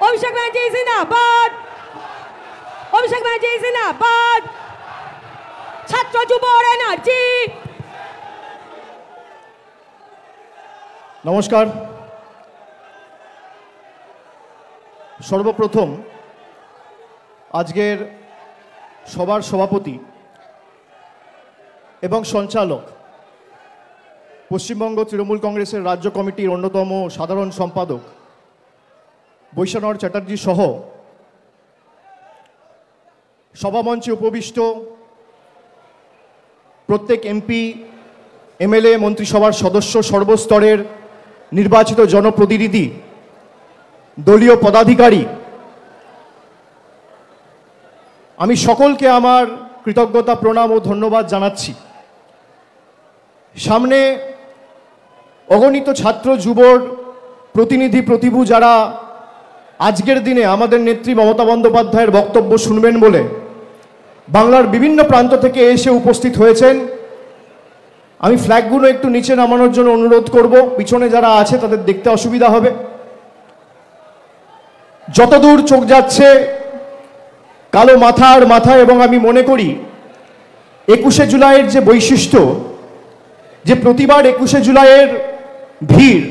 অভিষেক ব্যানার্জি জিন্দাবাদ, অভিষেক ব্যানার্জি জিন্দাবাদ, ছাত্র যুব এনার্জি। নমস্কার। সর্বপ্রথম আজকের সভার সভাপতি এবং সঞ্চালক, পশ্চিমবঙ্গ তৃণমূল কংগ্রেসের রাজ্য কমিটির অন্যতম সাধারণ সম্পাদক বৈশ্বনাথ চ্যাটার্জি সহ সভামঞ্চে উপবিষ্ট প্রত্যেক এমপি, এমএলএ, মন্ত্রিসভার সদস্য, সর্বস্তরের নির্বাচিত জনপ্রতিনিধি, দলীয় পদাধিকারী, আমি সকলকে আমার কৃতজ্ঞতা, প্রণাম ও ধন্যবাদ জানাচ্ছি। সামনে অগণিত ছাত্র যুবর প্রতিনিধি, প্রতিভু যারা আজকের দিনে আমাদের নেত্রী মমতা বন্দ্যোপাধ্যায়ের বক্তব্য শুনবেন বলে বাংলার বিভিন্ন প্রান্ত থেকে এসে উপস্থিত হয়েছেন। আমি ফ্ল্যাগগুলো একটু নিচে নামানোর জন্য অনুরোধ করব, পিছনে যারা আছে তাদের দেখতে অসুবিধা হবে। যতদূর চোখ যাচ্ছে কালো মাথার মাথায়, এবং আমি মনে করি 21শে জুলাইয়ের যে বৈশিষ্ট্য, যে প্রতিবার 21শে জুলাইয়ের ভিড়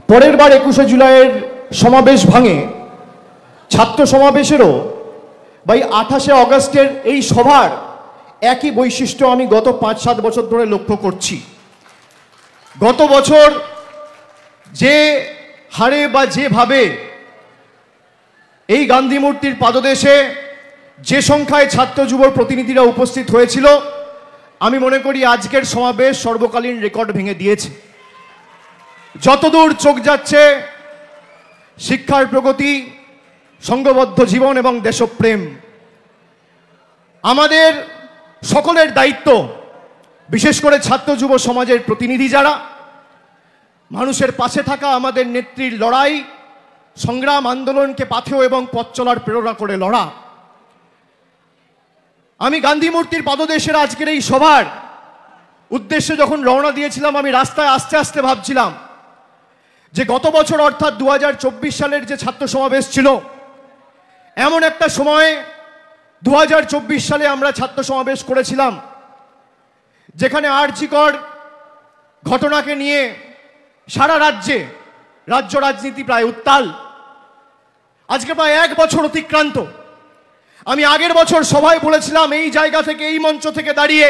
পরের বার 21শে জুলাইয়ের সমাবেশ ভাঙে, ছাত্র সমাবেশেরও বা 28শে অগস্টের এই সভার একই বৈশিষ্ট্য আমি গত 5-7 বছর ধরে লক্ষ্য করছি। গত বছর যে হারে বা যেভাবে এই গান্ধী মূর্তির পাদদেশে যে সংখ্যায় ছাত্র যুব প্রতিনিধিরা উপস্থিত হয়েছিল, আমি মনে করি আজকের সমাবেশ সর্বকালীন রেকর্ড ভেঙে দিয়েছে। যতদূর চোখ যাচ্ছে শিক্ষার প্রগতি, সংঘবদ্ধ জীবন এবং দেশপ্রেম। আমাদের সকলের দায়িত্ব, বিশেষ করে ছাত্র যুব সমাজের প্রতিনিধি যারা, মানুষের পাশে থাকা, আমাদের নেত্রীর লড়াই, সংগ্রাম, আন্দোলনকে পাথেয় এবং পথ চলার প্রেরণা করে লড়া। আমি গান্ধী মূর্তির পাদদেশের আজকের এই সভার উদ্দেশ্যে যখন রওনা দিয়েছিলাম, আমি রাস্তায় আস্তে আস্তে ভাবছিলাম যে গত বছর অর্থাৎ 2024 সালের যে ছাত্র সমাবেশ ছিল, এমন একটা সময়ে 2024 সালে আমরা ছাত্র সমাবেশ করেছিলাম যেখানে আরজিকর ঘটনাকে নিয়ে সারা রাজ্যে রাজ্য রাজনীতি প্রায় উত্তাল। আজকে প্রায় 1 বছর অতিক্রান্ত। আমি আগের বছর সভায় বলেছিলাম, এই জায়গা থেকে, এই মঞ্চ থেকে দাঁড়িয়ে,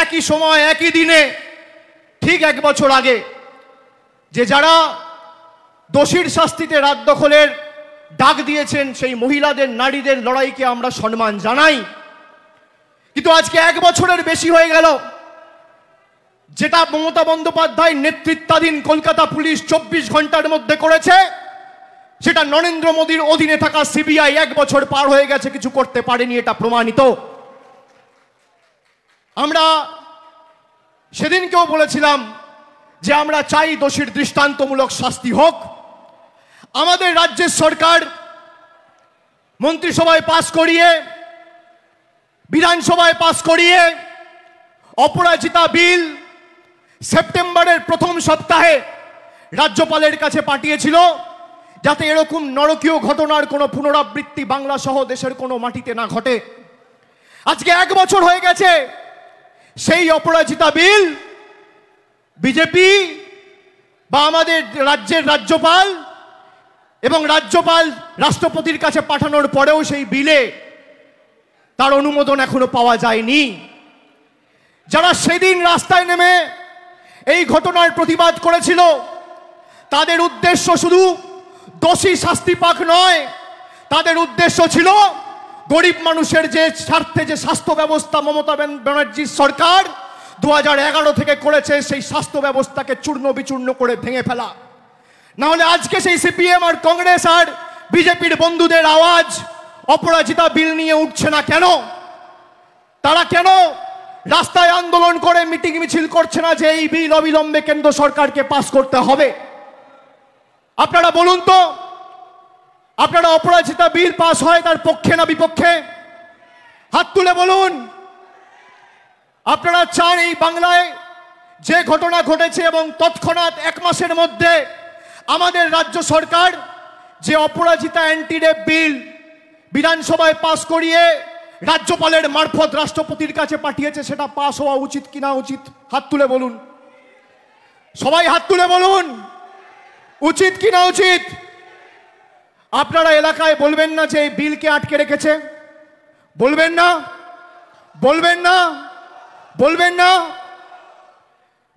একই সময় একই দিনে ঠিক 1 বছর আগে, যে যারা দোষীর শাস্তিতে রাত দখলের ডাক দিয়েছেন সেই মহিলাদের, নারীদের লড়াইকে আমরা সম্মান জানাই। কিন্তু আজকে 1 বছরের বেশি হয়ে গেল, যেটা মমতা বন্দ্যোপাধ্যায় নেতৃত্বাধীন কলকাতা পুলিশ 24 ঘন্টার মধ্যে করেছে, সেটা নরেন্দ্র মোদীর অধীনে থাকা সিবিআই 1 বছর পার হয়ে গেছে কিছু করতে পারেনি, এটা প্রমাণিত। আমরা সেদিনকেও বলেছিলাম যে আমরা চাই দোষীর দৃষ্টান্তমূলক শাস্তি হোক। আমাদের রাজ্যের সরকার মন্ত্রিসভায় পাস করিয়ে, বিধানসভায় পাস করিয়ে অপরাজিতা বিল সেপ্টেম্বরের প্রথম সপ্তাহে রাজ্যপালের কাছে পাঠিয়েছিল, যাতে এরকম নরকীয় ঘটনার কোনো পুনরাবৃত্তি বাংলা সহ দেশের কোনো মাটিতে না ঘটে। আজকে 1 বছর হয়ে গেছে, সেই অপরাজিতা বিল বিজেপি বা আমাদের রাজ্যের রাজ্যপাল এবং রাজ্যপাল রাষ্ট্রপতির কাছে পাঠানোর পরেও সেই বিলে তার অনুমোদন এখনো পাওয়া যায়নি। যারা সেদিন রাস্তায় নেমে এই ঘটনার প্রতিবাদ করেছিল, তাদের উদ্দেশ্য শুধু দোষী শাস্তি পাক নয়, তাদের উদ্দেশ্য ছিল গরিব মানুষের যে স্বার্থে যে স্বাস্থ্য ব্যবস্থা মমতা ব্যানার্জির সরকার 2011 থেকে করেছে, সেই স্বাস্থ্য ব্যবস্থাকে চূর্ণ বিচূর্ণ করে ভেঙে ফেলা। না হলে আজকে সেই সিপিএম আর কংগ্রেস আর বিজেপির বন্ধুদের আওয়াজ অপরাজিতা বিল নিয়ে উঠছে না কেন? তারা কেন রাস্তায় আন্দোলন করে মিটিং মিছিল করছে না যে এই বিল অবিলম্বে কেন্দ্র সরকারকে পাস করতে হবে? আপনারা বলুন তো, আপনারা অপরাজিতা বিল পাস হয় তার পক্ষে না বিপক্ষে? হাত তুলে বলুন। আপনারা চান এই বাংলায় যে ঘটনা ঘটেছে এবং তৎক্ষণাৎ 1 মাসের মধ্যে আমাদের রাজ্য সরকার যে অপরাজিতা অ্যান্টি রেপ বিল বিধানসভায় পাশ করিয়ে রাজ্যপালের মারফত রাষ্ট্রপতির কাছে পাঠিয়েছে, সেটা পাশ হওয়া উচিত কিনা উচিত? হাত তুলে বলুন, সবাই হাত তুলে বলুন, উচিত কিনা উচিত? আপনারা এলাকায় বলবেন না যে এই বিলকে আটকে রেখেছে? বলবেন না? বলবেন না? বলবেন না?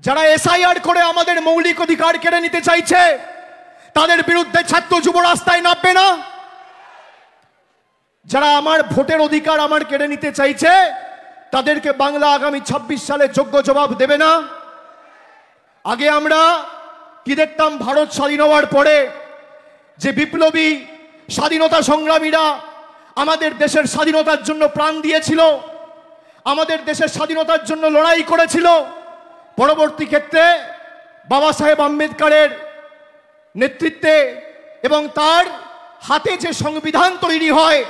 যারা এসআইআর করে আমাদের মৌলিক অধিকার কেড়ে নিতে চাইছে তাদের বিরুদ্ধে ছাত্র যুব রাস্তায় নামবে না? যারা আমার ভোটের অধিকার আমার কেড়ে নিতে চাইছে তাদেরকে বাংলা আগামী 26 সালে যোগ্য জবাব দেবে না? আগে আমরা কি দেখতাম, ভারত স্বাধীন হওয়ার পরে যে বিপ্লবী স্বাধীনতা সংগ্রামীরা আমাদের দেশের স্বাধীনতার জন্য প্রাণ দিয়েছিল, আমাদের দেশের স্বাধীনতার জন্য লড়াই করেছিল, পরবর্তী ক্ষেত্রে বাবা সাহেব আম্বেদকরের নেতৃত্বে এবং তার হাতে যে সংবিধান তৈরি হয়,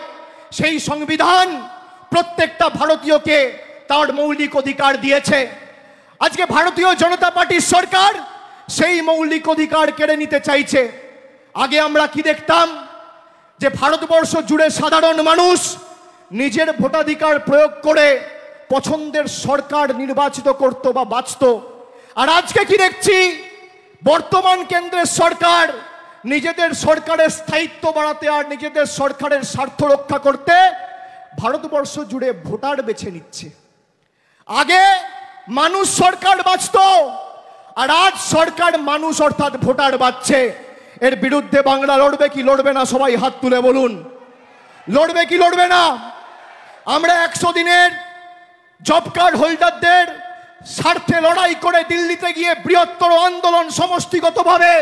সেই সংবিধান প্রত্যেকটা ভারতীয়কে তার মৌলিক অধিকার দিয়েছে। আজকে ভারতীয় জনতা পার্টির সরকার সেই মৌলিক অধিকার কেড়ে নিতে চাইছে। আগে আমরা কি দেখতাম, যে ভারতবর্ষ জুড়ে সাধারণ মানুষ নিজের ভোটাধিকার প্রয়োগ করে পছন্দের সরকার নির্বাচিত করত বা বাঁচত। আর আজকে কি দেখছি, বর্তমান কেন্দ্রের সরকার নিজেদের সরকারের স্থায়িত্ব বাড়াতে আর নিজেদের সরকারের স্বার্থ রক্ষা করতে ভারতবর্ষ জুড়ে ভোটার বেছে নিচ্ছে। আগে মানুষ সরকার বাঁচত, আর আজ সরকার মানুষ অর্থাৎ ভোটার বাঁচছে। এর বিরুদ্ধে বাংলা লড়বে কি লড়বে না? সবাই হাত তুলে বলুন, লড়বে কি লড়বে না? আমরা 100 দিনের জব কার্ড হোল্ডারদের স্বার্থে লড়াই করে দিল্লিতে গিয়ে বৃহত্তর আন্দোলন সমষ্টিগতভাবে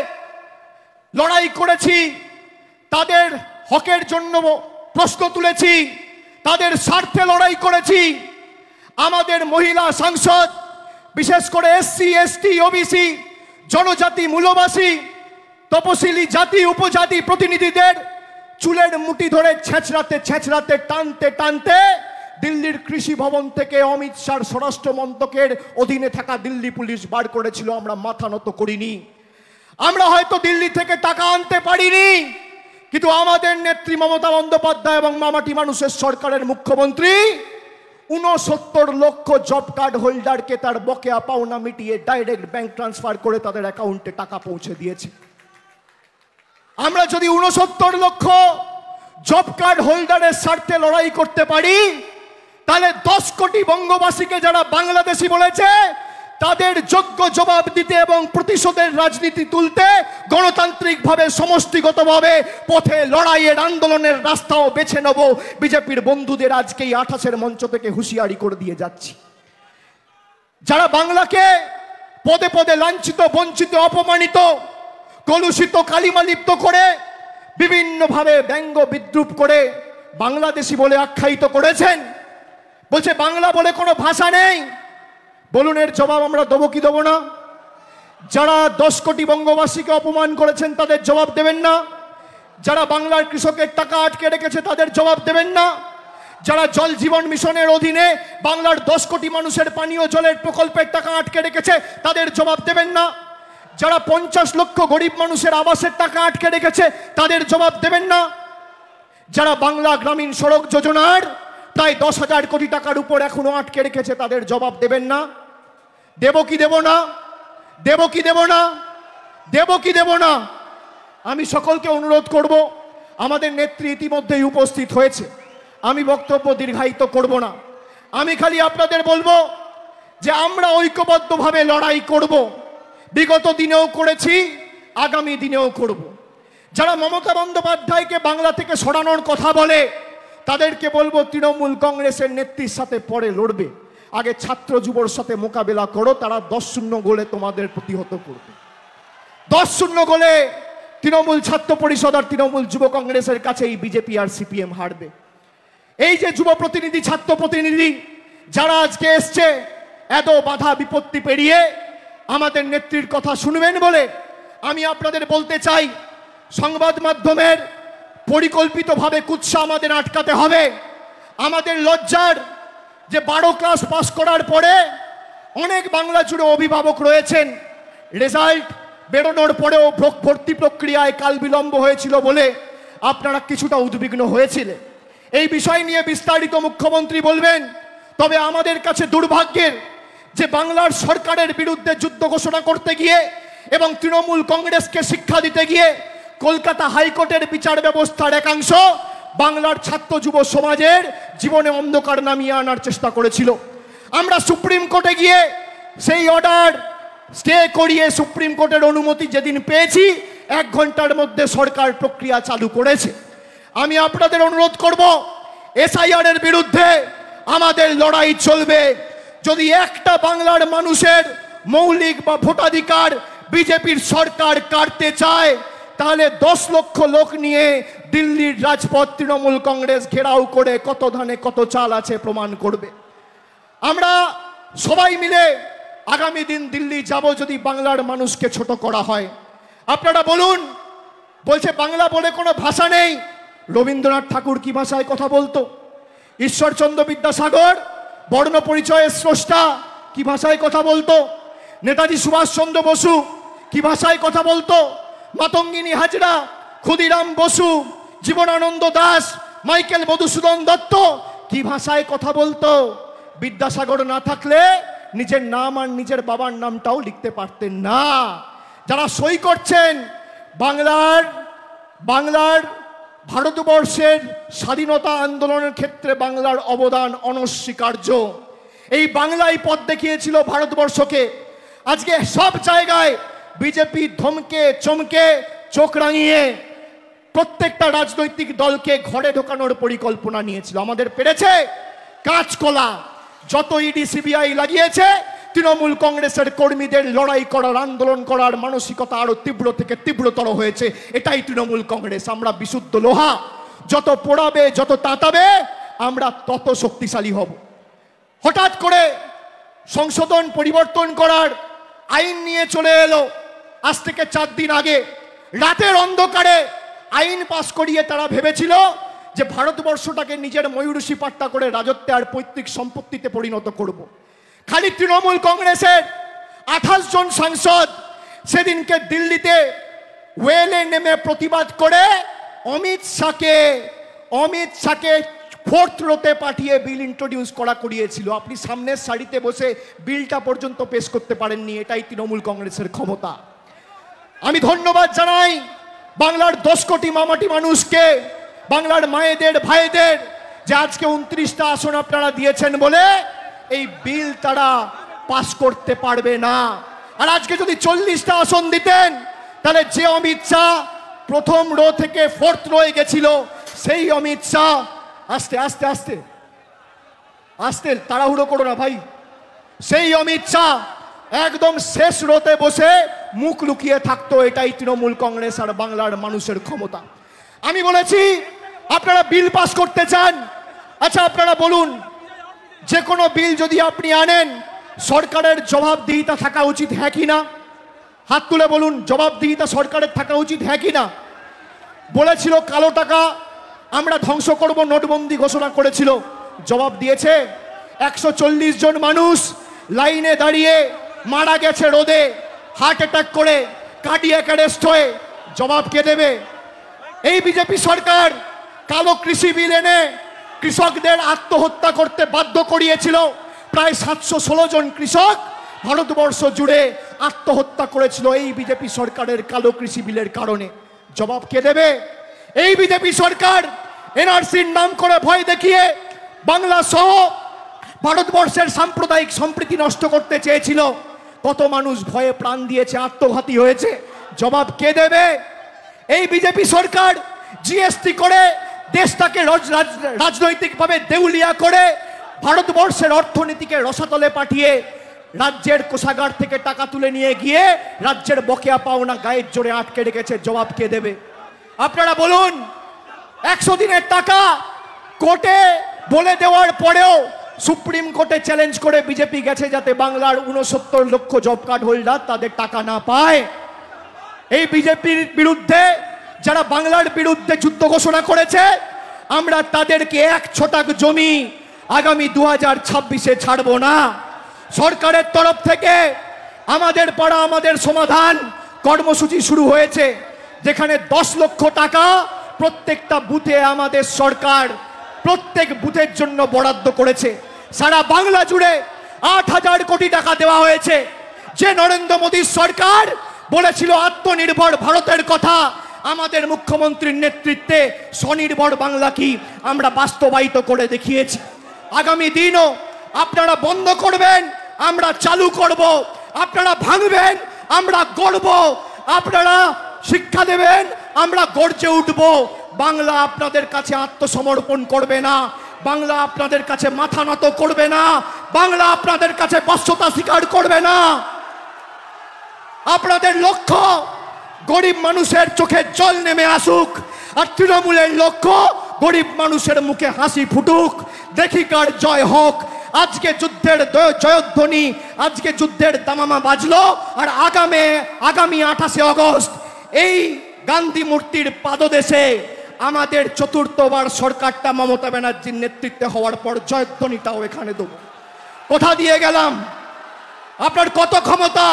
লড়াই করেছি, তাদের হকের জন্য প্রশ্ন তুলেছি, তাদের স্বার্থে লড়াই করেছি। আমাদের মহিলা সাংসদ, বিশেষ করে এসসি এসটি ওবিসি জনজাতি মূলবাসী তপশিলি জাতি উপজাতি প্রতিনিধিদের চুলের মুঠি ধরে ছেঁচড়াতে ছেঁচড়াতে টানতে টানতে দিল্লির কৃষি ভবন থেকে অমিত শাহর স্বরাষ্ট্র মন্ত্রকের অধীনে থাকা দিল্লি পুলিশ বার করেছিল। আমরা মাথা নত করিনি। আমরা হয়তো দিল্লি থেকে টাকা আনতে পারিনি, কিন্তু আমাদের নেত্রী মমতা বন্দ্যোপাধ্যায় এবং মামাটি মানুষের সরকারের মুখ্যমন্ত্রী 69 লক্ষ জব কার্ড হোল্ডারকে তার বকেয়া পাওনা মিটিয়ে ডাইরেক্ট ব্যাংক ট্রান্সফার করে তাদের অ্যাকাউন্টে টাকা পৌঁছে দিয়েছে। আমরা যদি 69 লক্ষ জব কার্ড হোল্ডারের স্বার্থে লড়াই করতে পারি, তাহলে 10 কোটি বঙ্গবাসীকে যারা বাংলাদেশি বলেছে তাদের যোগ্য জবাব দিতে এবং প্রতিশোধের রাজনীতি তুলতে গণতান্ত্রিকভাবে সমষ্টিগতভাবে পথে লড়াইয়ের আন্দোলনের রাস্তাও বেছে নেব। বিজেপির বন্ধুদের আজকেই 28-এর মঞ্চ থেকে হুঁশিয়ারি করে দিয়ে যাচ্ছি, যারা বাংলাকে পদে পদে লাঞ্ছিত বঞ্চিত অপমানিত কলুষিত কালিমালিপ্ত করে বিভিন্নভাবে ব্যঙ্গ বিদ্রুপ করে বাংলাদেশি বলে আখ্যায়িত করেছেন, বলছে বাংলা বলে কোনো ভাষা নেই। বলুন, এর জবাব আমরা দেবো কি দেবো না? যারা 10 কোটি বঙ্গবাসীকে অপমান করেছেন তাদের জবাব দেবেন না? যারা বাংলার কৃষকের টাকা আটকে রেখেছে তাদের জবাব দেবেন না? যারা জল জীবন মিশনের অধীনে বাংলার 10 কোটি মানুষের পানীয় জলের প্রকল্পের টাকা আটকে রেখেছে তাদের জবাব দেবেন না? যারা 50 লক্ষ গরিব মানুষের আবাসের টাকা আটকে রেখেছে তাদের জবাব দেবেন না? যারা বাংলা গ্রামীণ সড়ক যোজনার প্রায় 10,000 কোটি টাকার উপর এখনো আটকে রেখেছে তাদের জবাব দেবেন না? দেব কি দেব না? দেব কি দেব না? দেব কি দেব না? আমি সকলকে অনুরোধ করব, আমাদের নেত্রী ইতিমধ্যেই উপস্থিত হয়েছে, আমি বক্তব্য দীর্ঘায়িত করব না। আমি খালি আপনাদের বলবো যে আমরা ঐক্যবদ্ধভাবে লড়াই করব। বিগত দিনেও করেছি, আগামী দিনেও করব। যারা মমতা বন্দ্যোপাধ্যায়কে বাংলা থেকে সরানোর কথা বলে তাদেরকে বলবো, তৃণমূল কংগ্রেসের নেত্রীর সাথে পরে লড়বে, আগে ছাত্র যুবর সাথে মোকাবেলা করো, তারা 10-0 গোলে তোমাদের প্রতিহত করবে। 10-0 গোলে তৃণমূল ছাত্র পরিষদ আর তৃণমূল যুব কংগ্রেসের কাছে এই বিজেপি আর সিপিএম হারবে। এই যে যুব প্রতিনিধি ছাত্র প্রতিনিধি যারা আজকে এসছে, এত বাধা বিপত্তি পেরিয়ে আমাদের নেত্রীর কথা শুনবেন বলে আমি আপনাদের বলতে চাই, সংবাদ মাধ্যমের পরিকল্পিতভাবে কুৎসা আমাদের আটকাতে হবে। আমাদের লজ্জার যে 12 ক্লাস পাস করার পরে অনেক বাংলা জুড়ে অভিভাবক রয়েছেন, রেজাল্ট বেরোনোর পরেও ভর্তি প্রক্রিয়ায় কাল বিলম্ব হয়েছিল বলে আপনারা কিছুটা উদ্বিগ্ন হয়েছিলেন। এই বিষয় নিয়ে বিস্তারিত মুখ্যমন্ত্রী বলবেন। তবে আমাদের কাছে দুর্ভাগ্যের যে বাংলার সরকারের বিরুদ্ধে যুদ্ধ ঘোষণা করতে গিয়ে এবং তৃণমূল কংগ্রেসকে শিক্ষা দিতে গিয়ে কলকাতা হাইকোর্টের বিচার ব্যবস্থার একাংশ বাংলার ছাত্র যুব সমাজের জীবনে অন্ধকার নামিয়ে আনার চেষ্টা করেছিল। আমরা সুপ্রিম কোর্টে গিয়ে সেই অর্ডার স্টে করিয়ে সুপ্রিম কোর্টের অনুমতি যেদিন পেয়েছি 1 ঘন্টার মধ্যে সরকার প্রক্রিয়া চালু করেছে। আমি আপনাদের অনুরোধ করব, এসআইআর এর বিরুদ্ধে আমাদের লড়াই চলবে। যদি একটা বাংলার মানুষের মৌলিক বা ভোটাধিকার বিজেপির সরকার কাটতে চায়, তাহলে 10 লক্ষ লোক নিয়ে দিল্লির রাজপথ তৃণমূল কংগ্রেস ঘেরাও করে কত ধানে কত চাল আছে প্রমাণ করবে। আমরা সবাই মিলে আগামী দিন দিল্লি যাব যদি বাংলার মানুষকে ছোট করা হয়। আপনারা বলুন, বলছে বাংলা বলে কোনো ভাষা নেই। রবীন্দ্রনাথ ঠাকুর কি ভাষায় কথা বলতো? ঈশ্বরচন্দ্র বিদ্যাসাগর বর্ণ পরিচয়ের স্রষ্টা কি ভাষায় কথা বলতো? নেতাজি সুভাষচন্দ্র বসু কি ভাষায় কথা বলতো? মাতঙ্গিনী হাজরা, ক্ষুদিরাম বসু, জীবনানন্দ দাস, মাইকেল মধুসূদন দত্ত কি ভাষায় কথা বলতো? বিদ্যাসাগর না থাকলে নিজের নাম আর নিজের বাবার নামটাও লিখতে পারতেন না। যারা সই করছেন বাংলার ভারতবর্ষের স্বাধীনতা আন্দোলনের ক্ষেত্রে বাংলার অবদান অনস্বীকার্য। এই বাংলাই পথ দেখিয়েছিল ভারতবর্ষকে। আজকে সব জায়গায় বিজেপি ধমকে চমকে চোখ রাঙিয়ে প্রত্যেকটা রাজনৈতিক দলকে ঘরে ঢোকানোর পরিকল্পনা নিয়েছিল। আমাদের পেরেছে কাঁচকলা। যত ইডি সিবিআই লাগিয়েছে, তৃণমূল কংগ্রেসের কর্মীদের লড়াই করার, আন্দোলন করার মানসিকতা আরো তীব্র থেকে তীব্রতর হয়েছে। এটাই তৃণমূল কংগ্রেস। আমরা বিশুদ্ধ লোহা, যত পোড়াবে যত তাতাবে আমরা তত শক্তিশালী হব। হঠাৎ করে সংশোধন পরিবর্তন করার আইন নিয়ে চলে এলো। আজ থেকে 4 দিন আগে রাতের অন্ধকারে আইন পাশ করিয়ে তারা ভেবেছিল যে ভারতবর্ষটাকে নিজের ময়ূরসী পাট্টা করে রাজত্বে আর পৈতৃক সম্পত্তিতে পরিণত করব। খালি তৃণমূল কংগ্রেসের 28 জন সাংসদ সেদিনকে দিল্লিতে ওয়েলে নেমে প্রতিবাদ করে অমিত শাহকে 4th রোতে পাঠিয়ে বিল ইন্ট্রোডিউস করিয়েছিল। আপনি সামনের সারিতে বসে বিলটা পর্যন্ত পেশ করতে পারেননি। এটাই তৃণমূল কংগ্রেসের ক্ষমতা। আমি ধন্যবাদ জানাই বাংলার 10 কোটি মামাটি মানুষকে, বাংলার মায়েদের ভাইদের, যে আজকে 29টা আসন আপনারা দিয়েছেন বলে এই বিল তারা পাস করতে পারবে না। আর আজকে যদি 40টা আসন দিতেন, তাহলে যে অমিত শাহ প্রথম রো থেকে 4th রোয়ে গেছিল, সেই অমিত শাহ আস্তে আস্তে আস্তে আস্তে তাড়াহুড়ো করো না ভাই, সেই অমিত শাহ একদম শেষ রোতে বসে মুখ লুকিয়ে থাকতো। এটাই তৃণমূল কংগ্রেস আর বাংলার মানুষের ক্ষমতা। আমি বলেছি আপনারা বিল পাস করতে চান, আচ্ছা আপনারা বলুন, যে কোনো বিল যদি আপনি আনেন সরকারের জবাবদিহিতা থাকা উচিত, হ্যাঁ কি না? হাত তুলে বলুন, জবাবদিহিতা সরকারের থাকা উচিত, হ্যাঁ কি না? বলেছিল কালো টাকা আমরা ধ্বংস করব, নোটবন্দি ঘোষণা করেছিল, জবাব দিয়েছে? 140 জন মানুষ লাইনে দাঁড়িয়ে মারা গেছে রোদে, হার্ট অ্যাটাক করে, কার্ডিয়াক অ্যারেস্ট হয়ে, জবাব কে দেবে? এই বিজেপি সরকার কালো কৃষি বিল এনে কৃষকদের আত্মহত্যা করতে বাধ্য করিয়েছিল। প্রায় 716 জন কৃষক ভারতবর্ষ জুড়ে আত্মহত্যা করেছিল এই বিজেপি সরকারের কালো কৃষি বিলের কারণে। জবাব কে দেবে? এই বিজেপি সরকার এনআরসির নাম করে ভয় দেখিয়ে বাংলা সহ ভারতবর্ষের সাম্প্রদায়িক সম্প্রীতি নষ্ট করতে চেয়েছিল। কত মানুষ ভয়ে প্রাণ দিয়েছে, আত্মঘাতী হয়েছে, জবাব কে দেবে? এই বিজেপি সরকার জিএসটি করে দেশটাকে রাজনৈতিকভাবে দেউলিয়া করে ভারতবর্ষের অর্থনীতিকে রসাতলে পাঠিয়ে রাজ্যের কোষাগার থেকে টাকা তুলে নিয়ে গিয়ে রাজ্যের বকেয়া পাওনা গায়ের জোরে আটকে রেখেছে, জবাব কে দেবে? আপনারা বলুন, 100 দিনের টাকা কোর্টে বলে দেওয়ার পরেও সুপ্রিম কোর্টে চ্যালেঞ্জ করে বিজেপি গেছে যাতে বাংলার 69 লক্ষ জব কার্ড হোল্ডার তাদের টাকা না পায়। এই বিজেপির বিরুদ্ধে যারা বাংলার বিরুদ্ধে যুদ্ধ ঘোষণা করেছে, আমরা তাদেরকে 1 ছটাক জমি আগামী 2026-এ ছাড়বো না। সরকারের তরফ থেকে আমাদের পাড়া আমাদের সমাধান কর্মসূচি শুরু হয়েছে, যেখানে 10 লক্ষ টাকা প্রত্যেকটা বুথে আমাদের সরকার প্রত্যেক বুথের জন্য বরাদ্দ করেছে। সারা বাংলা জুড়ে 8,000 কোটি টাকা দেওয়া হয়েছে। যে নরেন্দ্র মোদীর সরকার বলেছিল আত্মনির্ভর ভারতের কথা, আমাদের মুখ্যমন্ত্রীর নেতৃত্বে স্বনির্ভর বাংলা কি আমরা বাস্তবায়িত করে দেখিয়েছি। আগামী দিনও আপনারা বন্ধ করবেন, আমরা চালু করব। আপনারা ভাঙবেন, আমরা গড়ব। আপনারা শিক্ষা দেবেন, আমরা গর্জে উঠব। বাংলা আপনাদের কাছে আত্মসমর্পণ করবে না, বাংলা আপনাদের কাছে মাথা নত করবে না, বাংলা আপনাদের কাছে বশ্যতা স্বীকার করবে না। আপনাদের লক্ষ্য গরিব মানুষের চোখে জল নেমে আসুক, আর তৃণমূলের লক্ষ্য গরিব মানুষের মুখে হাসি ফুটুক। দেখি কার জয় হোক। আজকে যুদ্ধের জয়ধ্বনি, আজকে যুদ্ধের দামামা বাজলো, আর আগামী 28শে আগস্ট এই গান্ধী মূর্তির পাদদেশে আমাদের চতুর্থবার সরকারটা মমতা ব্যানার্জির নেতৃত্বে হওয়ার পর জয়ধ্বনিটাও এখানে দেব। কোথা দিয়ে গেলাম? আপনার কত ক্ষমতা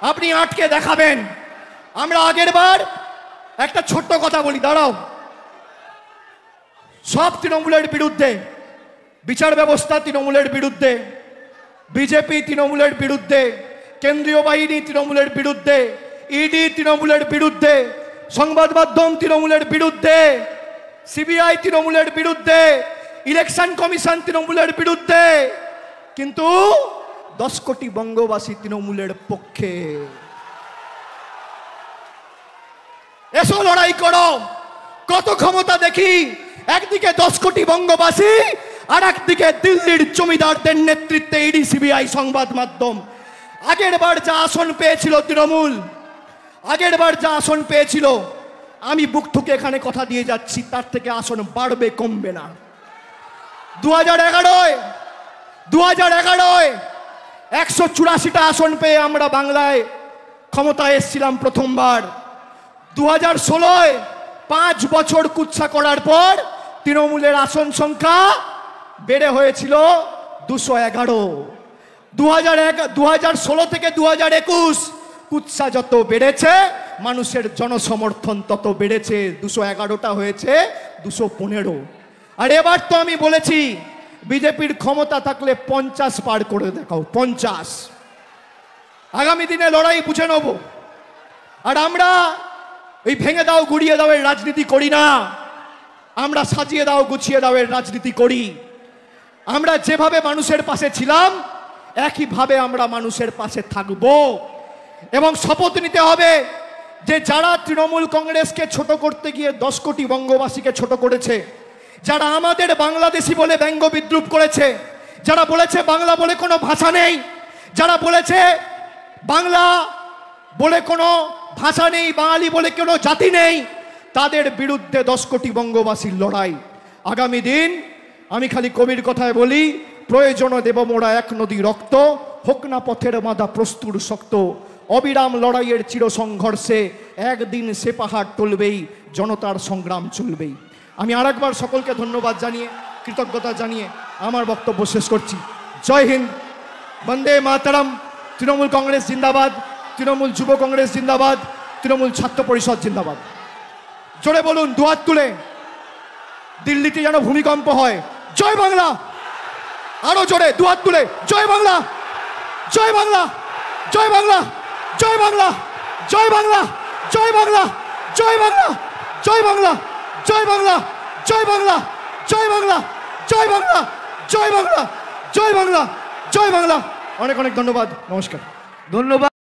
আপনি আটকে দেখাবেন? আমরা আগের বার একটা ছোট্ট কথা বলি, দাঁড়াও। সব তৃণমূলের বিরুদ্ধে, বিচার ব্যবস্থা তৃণমূলের বিরুদ্ধে, বিজেপি তৃণমূলের বিরুদ্ধে, কেন্দ্রীয় বাহিনী তৃণমূলের বিরুদ্ধে, ইডি তৃণমূলের বিরুদ্ধে, সংবাদ মাধ্যম তৃণমূলের বিরুদ্ধে, সিবিআই তৃণমূলের বিরুদ্ধে, ইলেকশন কমিশন তৃণমূলের বিরুদ্ধে, কিন্তু 10 কোটি বঙ্গবাসী তৃণমূলের পক্ষে। এসো লড়াই করো, কত ক্ষমতা দেখি। একদিকে 10 কোটি বঙ্গবাসী, আর একদিকে দিল্লির জমিদারদের নেতৃত্বে ইডি সিবিআই সংবাদ মাধ্যম। আগের বার যা আসন পেয়েছিল তৃণমূল, আগের বার যা আসন পেয়েছিল, আমি বুক ঠুকে এখানে কথা দিয়ে যাচ্ছি, তার থেকে আসন বাড়বে, কমবে না। 2011 184টা আসন পেয়ে আমরা বাংলায় ক্ষমতায় এসেছিলাম প্রথমবার। 2016 5 বছর কুৎসা করার পর তৃণমূলের আসন সংখ্যা বেড়ে হয়েছিল 211। 2016 থেকে 2021 কুৎসা যত বেড়েছে, মানুষের জনসমর্থন তত বেড়েছে। 211টা হয়েছে 215। আর এবার তো আমি বলেছি, বিজেপির ক্ষমতা থাকলে 50 পার করে দেখাও, 50। আগামী দিনে লড়াই বুঝে নেব। আর আমরা এই ভেঙে দাও গুড়িয়ে দাও এর রাজনীতি করি না, আমরা সাজিয়ে দাও গুছিয়ে দাও এর রাজনীতি করি। আমরা যেভাবে মানুষের পাশে ছিলাম, একইভাবে আমরা মানুষের পাশে থাকব। এবং শপথ নিতে হবে যে যারা তৃণমূল কংগ্রেসকে ছোট করতে গিয়ে 10 কোটি বঙ্গবাসীকে ছোট করেছে, যারা আমাদের বাংলাদেশি বলে ব্যঙ্গ বিদ্রুপ করেছে, যারা বলেছে বাংলা বলে কোনো ভাষা নেই, যারা বলেছে বাংলা বলে কোনো ভাষা নেই, বাঙালি বলে কোনো জাতি নেই, তাদের বিরুদ্ধে 10 কোটি বঙ্গবাসীর লড়াই। আগামী দিন আমি খালি কবির কথায় বলি, প্রয়োজনে দেব মোরা এক নদী রক্ত, হোক না পথের মাদা প্রস্তুর শক্ত। অবিরাম লড়াইয়ের চির সংঘর্ষে একদিন সে পাহাড় টলবেই, জনতার সংগ্রাম চলবেই। আমি আরেকবার সকলকে ধন্যবাদ জানিয়ে, কৃতজ্ঞতা জানিয়ে আমার বক্তব্য শেষ করছি। জয় হিন্দ, বন্দে মাতরম। তৃণমূল কংগ্রেস জিন্দাবাদ, তৃণমূল যুব কংগ্রেস জিন্দাবাদ, তৃণমূল ছাত্র পরিষদ জিন্দাবাদ। জোরে বলুন, দুহাত তুলে। দিল্লিতে যেন ভূমিকম্প হয়। জয় বাংলা। আরো জোরে দুহাত তুলে, জয় বাংলা, জয় বাংলা, জয় বাংলা, জয় বাংলা, জয় বাংলা, জয় বাংলা, জয় বাংলা, জয় বাংলা, জয় বাংলা, জয় বাংলা, জয় বাংলা, জয় বাংলা, জয় বাংলা, জয় বাংলা, জয় বাংলা। অনেক অনেক ধন্যবাদ, নমস্কার। ধন্যবাদ।